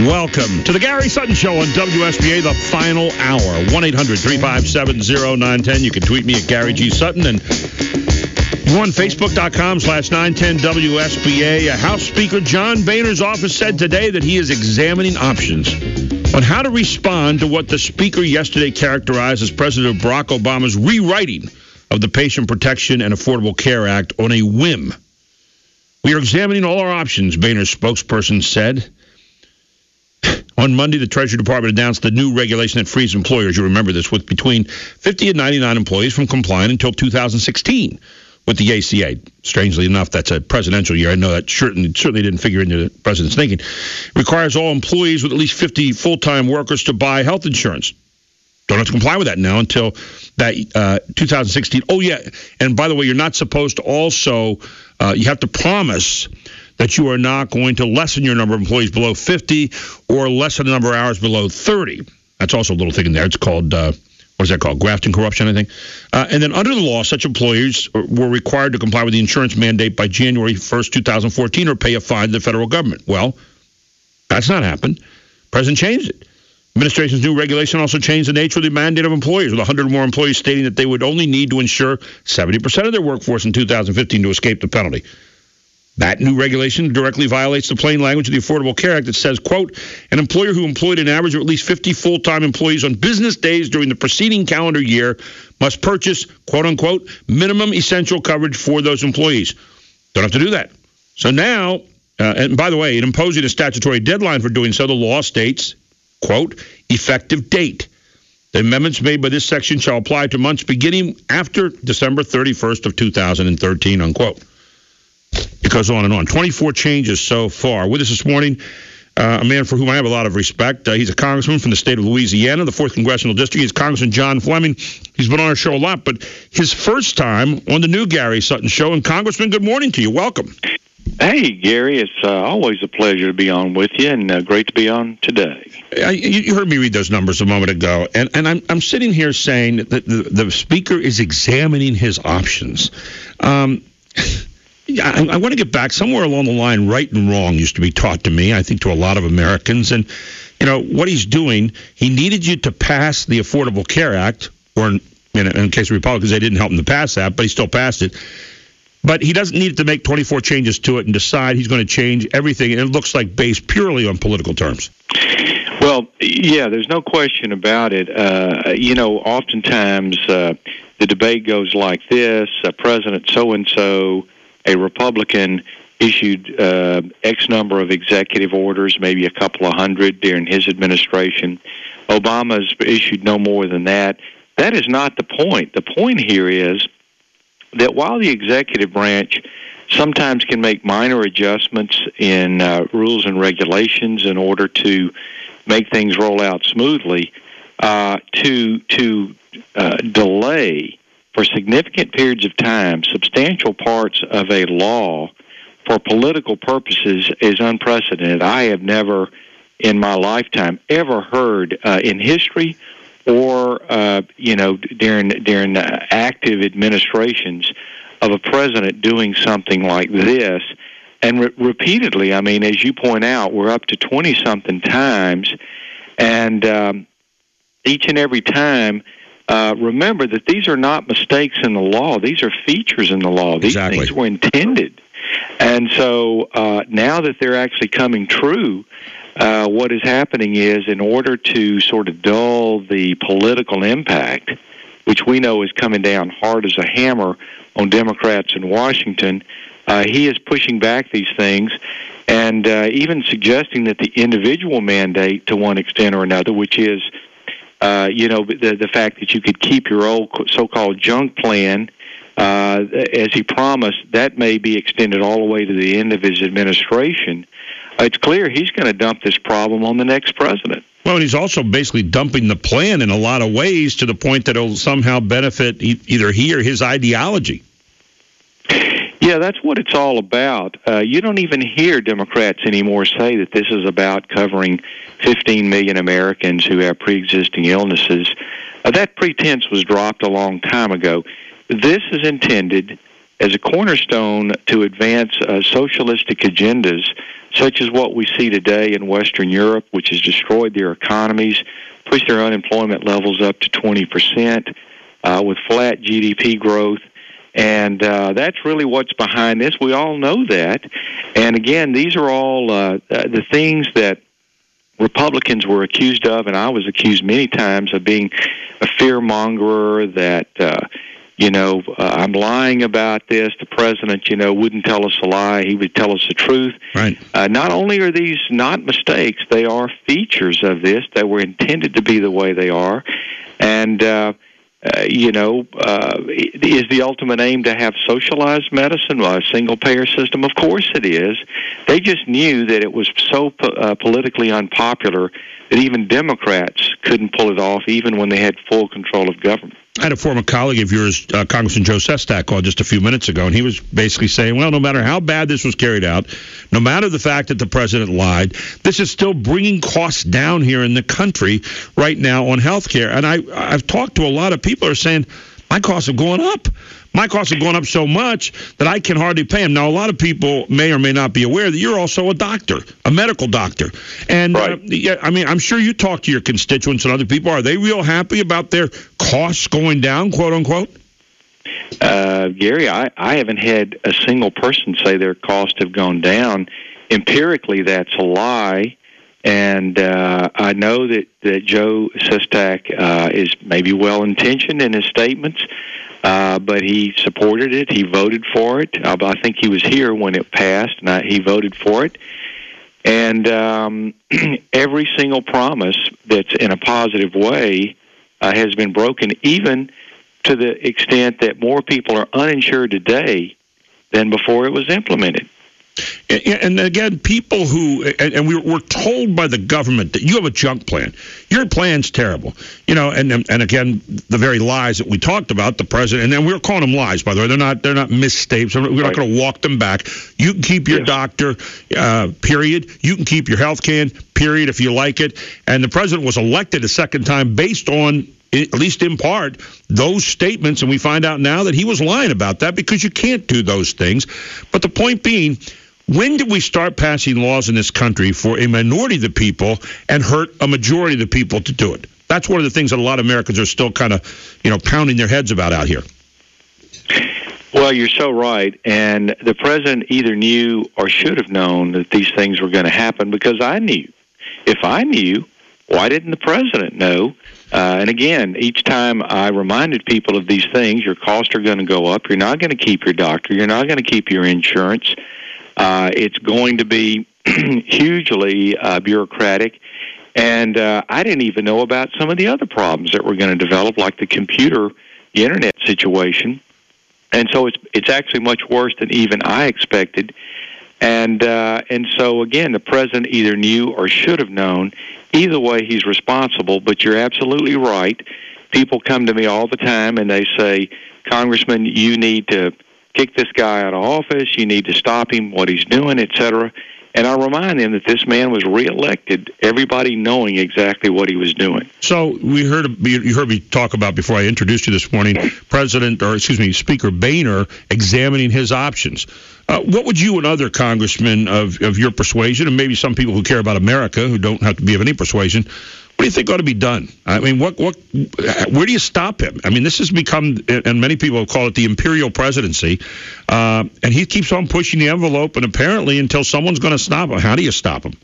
Welcome to the Gary Sutton Show on WSBA, the final hour. 1-800-357-0910. You can tweet me at Gary G. Sutton. And go on Facebook.com/910WSBA. House Speaker John Boehner's office said today that he is examining options on how to respond to what the Speaker yesterday characterized as President Barack Obama's rewriting of the Patient Protection and Affordable Care Act on a whim. We are examining all our options, Boehner's spokesperson said. On Monday, the Treasury Department announced the new regulation that frees employers, you remember this, with between 50 and 99 employees from complying until 2016 with the ACA. Strangely enough, that's a presidential year. I know that certainly didn't figure into the president's thinking. Requires all employees with at least 50 full-time workers to buy health insurance. Don't have to comply with that now until that 2016. Oh, yeah, and by the way, you're not supposed to also, you have to promise that you are not going to lessen your number of employees below 50 or lessen the number of hours below 30. That's also a little thing in there. It's called, what is that called? Graft and corruption, I think. And then under the law, such employers were required to comply with the insurance mandate by January 1st, 2014, or pay a fine to the federal government. Well, that's not happened. The president changed it. Administration's new regulation also changed the nature of the mandate of employers, with 100 or more employees stating that they would only need to insure 70% of their workforce in 2015 to escape the penalty. That new regulation directly violates the plain language of the Affordable Care Act that says, quote, an employer who employed an average of at least 50 full-time employees on business days during the preceding calendar year must purchase, quote, unquote, minimum essential coverage for those employees. Don't have to do that. So now, and by the way, in imposing a statutory deadline for doing so, the law states, quote, effective date. The amendments made by this section shall apply to months beginning after December 31st of 2013, unquote. It goes on and on. 24 changes so far. With us this morning, a man for whom I have a lot of respect. He's a congressman from the state of Louisiana, the 4th Congressional District. He's Congressman John Fleming. He's been on our show a lot, but his first time on the new Gary Sutton Show. And Congressman, good morning to you. Welcome. Hey, Gary. It's always a pleasure to be on with you, and great to be on today. You heard me read those numbers a moment ago, and I'm sitting here saying that the Speaker is examining his options. I want to get back somewhere along the line. Right and wrong used to be taught to me, I think to a lot of Americans. And, you know, what he's doing, he needed you to pass the Affordable Care Act, or in case of Republicans, they didn't help him to pass that, but he still passed it. But he doesn't need to make 24 changes to it and decide he's going to change everything. And it looks like based purely on political terms. Well, yeah, there's no question about it. Oftentimes the debate goes like this: President so-and-so, a Republican, issued X number of executive orders, maybe a couple of hundred during his administration. Obama's issued no more than that. That is not the point. The point here is that while the executive branch sometimes can make minor adjustments in rules and regulations in order to make things roll out smoothly, to delay for significant periods of time substantial parts of a law for political purposes is unprecedented. I have never in my lifetime ever heard in history or during active administrations of a president doing something like this. And repeatedly, I mean, as you point out, we're up to 20-something times, and each and every time, remember that these are not mistakes in the law. These are features in the law. These things were intended. And so now that they're actually coming true, what is happening is, in order to sort of dull the political impact, which we know is coming down hard as a hammer on Democrats in Washington, he is pushing back these things and even suggesting that the individual mandate, to one extent or another, which is the fact that you could keep your old so-called junk plan, as he promised, that may be extended all the way to the end of his administration. It's clear he's going to dump this problem on the next president. Well, and he's also basically dumping the plan in a lot of ways to the point that it'll somehow benefit either he or his ideology. Yeah, that's what it's all about. You don't even hear Democrats anymore say that this is about covering 15 million Americans who have pre-existing illnesses. That pretense was dropped a long time ago. This is intended as a cornerstone to advance socialistic agendas such as what we see today in Western Europe, which has destroyed their economies, pushed their unemployment levels up to 20%, with flat GDP growth. And that's really what's behind this. We all know that. And again, these are all the things that Republicans were accused of, and I was accused many times of being a fear-mongerer, that, I'm lying about this. The president, wouldn't tell us a lie. He would tell us the truth. Right. Not only are these not mistakes, they are features of this that were intended to be the way they are. And, is the ultimate aim to have socialized medicine, a single-payer system? Of course it is. They just knew that it was so politically unpopular that even Democrats couldn't pull it off, even when they had full control of government. I had a former colleague of yours, Congressman Joe Sestak, on just a few minutes ago, and he was basically saying, well, no matter how bad this was carried out, no matter the fact that the president lied, this is still bringing costs down here in the country right now on health care. And I've talked to a lot of people who are saying, my costs have gone up. My costs have gone up so much that I can hardly pay them. Now, a lot of people may or may not be aware that you're also a doctor, a medical doctor. And, right. I'm sure you talk to your constituents and other people. Are they real happy about their costs going down, quote unquote? Gary, I haven't had a single person say their costs have gone down. Empirically, that's a lie. And I know that Joe Sestak is maybe well-intentioned in his statements, but he supported it. He voted for it. I think he was here when it passed, and he voted for it. And every single promise that's in a positive way has been broken, even to the extent that more people are uninsured today than before it was implemented. And again, people who, and we're told by the government that you have a junk plan. Your plan's terrible. And again, the very lies that we talked about, the president, and we're calling them lies, by the way. They're not misstatements. We're not going to walk them back. You can keep your doctor, period. You can keep your health care, period, if you like it. And the president was elected a second time based on, at least in part, those statements, and we find out now that he was lying about that, because you can't do those things. But the point being, when did we start passing laws in this country for a minority of the people and hurt a majority of the people to do it? That's one of the things that a lot of Americans are still kind of, pounding their heads about out here. Well, you're so right. And the president either knew or should have known that these things were going to happen, because I knew. If I knew, why didn't the president know? And again, each time I reminded people of these things, your costs are going to go up. You're not going to keep your doctor. You're not going to keep your insurance. It's going to be hugely bureaucratic. And I didn't even know about some of the other problems that were going to develop, like the internet situation. And so it's actually much worse than even I expected. And so, again, the president either knew or should have known. Either way, he's responsible. But you're absolutely right. People come to me all the time, and they say, Congressman, you need to kick this guy out of office, you need to stop him, what he's doing, etc. And I remind them that this man was reelected, everybody knowing exactly what he was doing. So you heard me talk about, before I introduced you this morning, Speaker Boehner examining his options. What would you and other congressmen of your persuasion, and maybe some people who care about America who don't have to be of any persuasion, what do you think ought to be done? I mean, where do you stop him? I mean, this has become, and many people call it the imperial presidency, and he keeps on pushing the envelope, and apparently until someone's going to stop him. How do you stop him?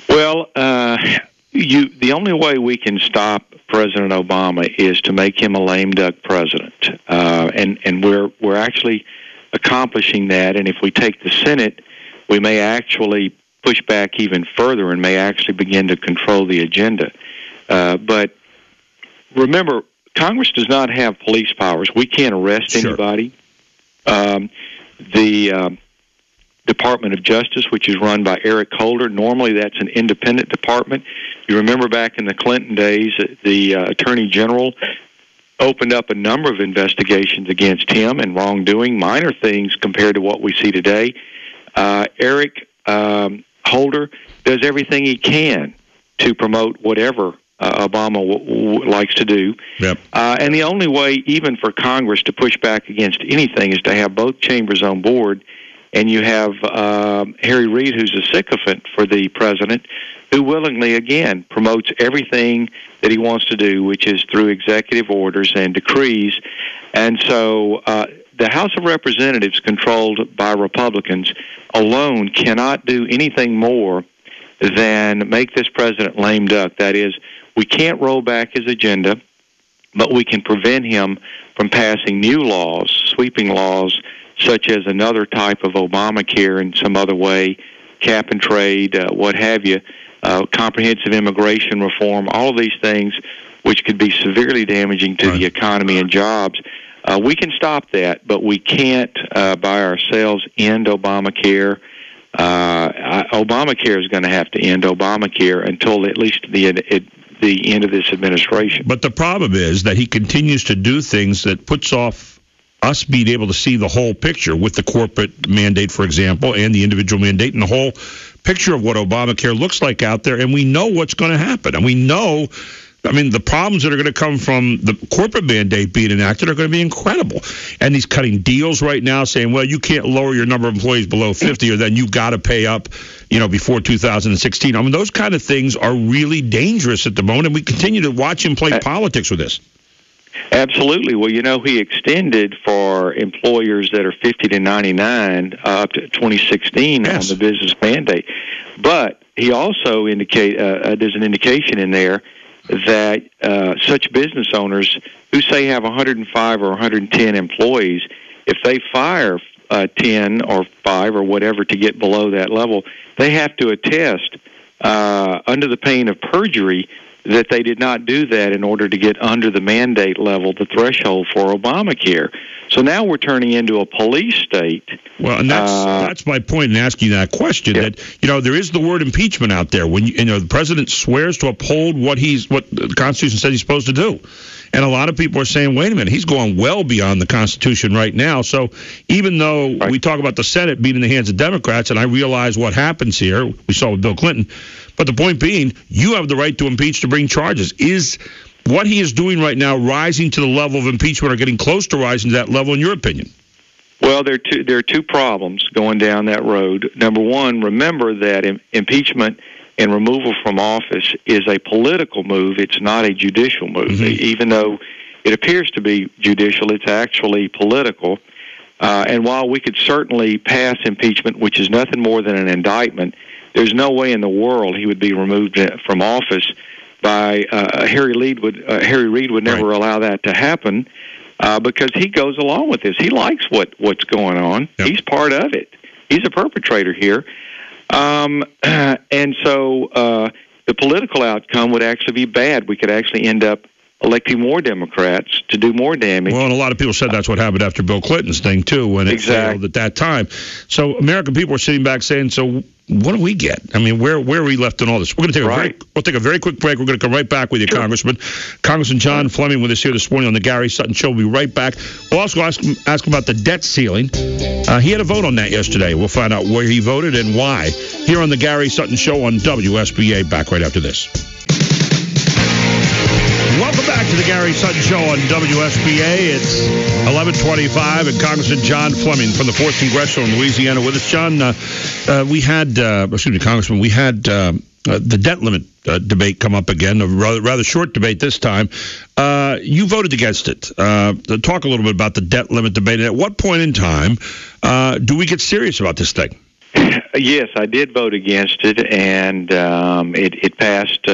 Well, the only way we can stop President Obama is to make him a lame duck president, and we're actually accomplishing that. And if we take the Senate, we may actually push back even further and may actually begin to control the agenda. But remember, Congress does not have police powers. We can't arrest anybody. The Department of Justice, which is run by Eric Holder, normally that's an independent department. You remember back in the Clinton days, the Attorney General opened up a number of investigations against him and wrongdoing, minor things compared to what we see today. Eric Holder does everything he can to promote whatever Obama likes to do. Yep. And the only way, even for Congress, to push back against anything is to have both chambers on board and you have Harry Reid, who's a sycophant for the president, who willingly, again, promotes everything that he wants to do, which is through executive orders and decrees. And so the House of Representatives, controlled by Republicans, alone cannot do anything more than make this president lame duck. That is, we can't roll back his agenda, but we can prevent him from passing new laws, sweeping laws, such as another type of Obamacare in some other way, cap and trade, what have you, comprehensive immigration reform, all of these things which could be severely damaging to the economy and jobs. We can stop that, but we can't by ourselves end Obamacare. Obamacare is going to have to end Obamacare until at least the end of this administration. But the problem is that he continues to do things that puts off us being able to see the whole picture with the corporate mandate, for example, and the individual mandate, and the whole picture of what Obamacare looks like out there, and we know what's going to happen. And we know, I mean, the problems that are going to come from the corporate mandate being enacted are going to be incredible. And he's cutting deals right now saying, well, you can't lower your number of employees below 50, or then you've got to pay up, before 2016. I mean, those kind of things are really dangerous at the moment, and we continue to watch him play politics with this. Absolutely. Well, he extended for employers that are 50 to 99 up to 2016 on the business mandate. But he also there's an indication in there that such business owners who, say, have 105 or 110 employees, if they fire 10 or 5 or whatever to get below that level, they have to attest under the pain of perjury that they did not do that in order to get under the mandate level, the threshold for Obamacare. So now we're turning into a police state. Well, and that's my point in asking that question. That there is the word impeachment out there when the president swears to uphold what the Constitution says he's supposed to do. And a lot of people are saying, wait a minute, he's going well beyond the Constitution right now. So even though we talk about the Senate being in the hands of Democrats, and I realize what happens here, we saw with Bill Clinton, but the point being, you have the right to impeach, to bring charges. Is what he is doing right now rising to the level of impeachment, or getting close to rising to that level, in your opinion? Well, there are two problems going down that road. Number one, remember that impeachment and removal from office is a political move. It's not a judicial move. Mm-hmm. Even though it appears to be judicial, it's actually political. And while we could certainly pass impeachment, which is nothing more than an indictment, there's no way in the world he would be removed from office by Harry Reid would never allow that to happen because he goes along with this. He likes what's going on. Yep. He's part of it. He's a perpetrator here. And so the political outcome would actually be bad. We could actually end up electing more Democrats to do more damage. Well, and a lot of people said that's what happened after Bill Clinton's thing, too, when it failed at that time. So American people are sitting back saying, so what do we get? I mean, where are we left in all this? We're going to take a very quick break. We're going to come right back with you, Congressman. Congressman John Fleming with us here this morning on the Gary Sutton Show. We'll be right back. We'll also ask him about the debt ceiling. He had a vote on that yesterday. We'll find out where he voted and why. Here on the Gary Sutton Show on WSBA. Back right after this. Welcome back to the Gary Sutton Show on WSBA. It's 11:25, and Congressman John Fleming from the 4th Congressional in Louisiana with us. John, Congressman, we had the debt limit debate come up again, a rather short debate this time. You voted against it. Talk a little bit about the debt limit debate. And at what point in time do we get serious about this thing? Yes, I did vote against it, and it passed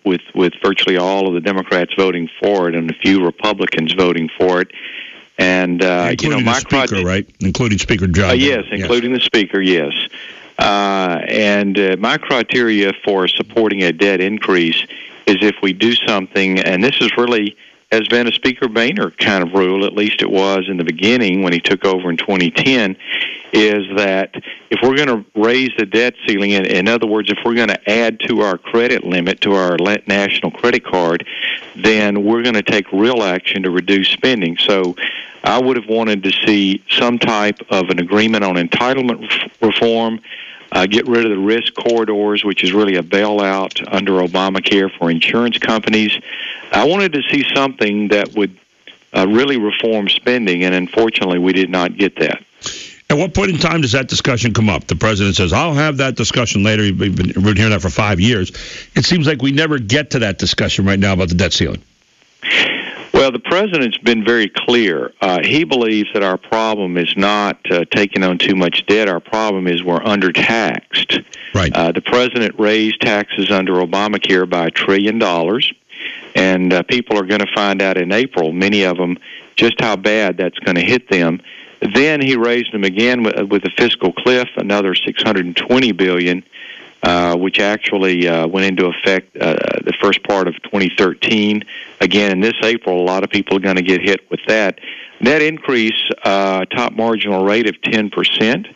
with virtually all of the Democrats voting for it and a few Republicans voting for it. And including the Speaker, right? Including Speaker John. Yes, including the Speaker. Yes. And my criteria for supporting a debt increase is if we do something, and this is really has been a Speaker Boehner kind of rule, at least it was in the beginning when he took over in 2010, is that if we're going to raise the debt ceiling, in other words, if we're going to add to our credit limit, to our national credit card, then we're going to take real action to reduce spending. So I would have wanted to see some type of an agreement on entitlement reform, get rid of the risk corridors, which is really a bailout under Obamacare for insurance companies. I wanted to see something that would really reform spending, and unfortunately we did not get that. At what point in time does that discussion come up? The president says, I'll have that discussion later. We've been hearing that for 5 years. It seems like we never get to that discussion right now about the debt ceiling. Well, the president's been very clear. He believes that our problem is not taking on too much debt. Our problem is we're undertaxed. Right. The president raised taxes under Obamacare by $1 trillion, and people are going to find out in April, many of them, just how bad that's going to hit them. Then he raised them again with a fiscal cliff, another $620 billion, which actually went into effect the first part of 2013. Again, in this April, a lot of people are going to get hit with that. Net increase, top marginal rate of 10%.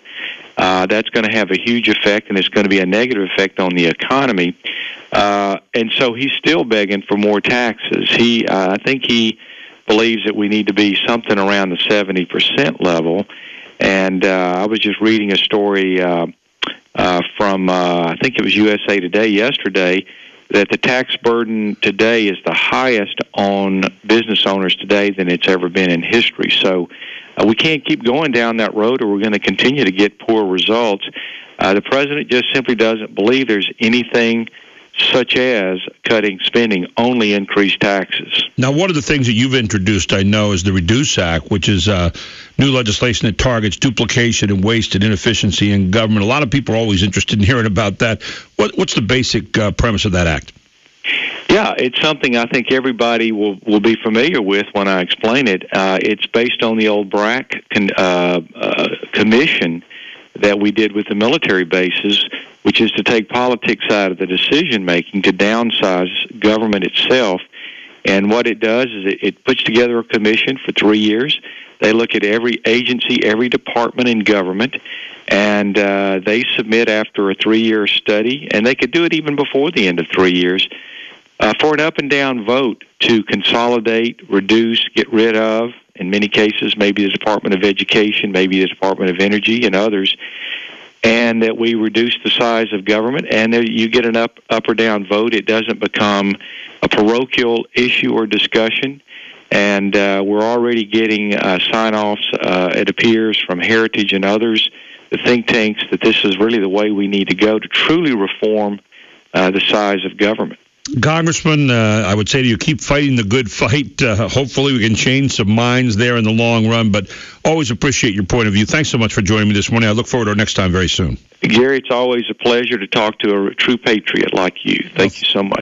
That's going to have a huge effect, and it's going to be a negative effect on the economy. And so he's still begging for more taxes. I think he believes that we need to be something around the 70% level. And I was just reading a story from, I think it was USA Today yesterday, that the tax burden today is the highest on business owners today than it's ever been in history. So we can't keep going down that road, or we're going to continue to get poor results. The president just simply doesn't believe there's anything such as cutting spending, only increase taxes. Now, one of the things that you've introduced, I know, is the Reduce Act, which is new legislation that targets duplication and waste and inefficiency in government. A lot of people are always interested in hearing about that. What's the basic premise of that act? Yeah, it's something I think everybody will be familiar with when I explain it. It's based on the old BRAC commission that we did with the military bases, which is to take politics out of the decision-making, to downsize government itself. And what it does is it puts together a commission for 3 years. They look at every agency, every department in government, and they submit after a 3-year study, and they could do it even before the end of 3 years, for an up-and-down vote to consolidate, reduce, get rid of, in many cases, maybe the Department of Education, maybe the Department of Energy, and others, and that we reduce the size of government, and you get an up or down vote. It doesn't become a parochial issue or discussion, and we're already getting sign-offs, it appears, from Heritage and others, the think tanks, that this is really the way we need to go to truly reform the size of government. Congressman, I would say to you, keep fighting the good fight. Hopefully we can change some minds there in the long run, but always appreciate your point of view. Thanks so much for joining me this morning. I look forward to our next time very soon. Gary, it's always a pleasure to talk to a true patriot like you. Thank you so much.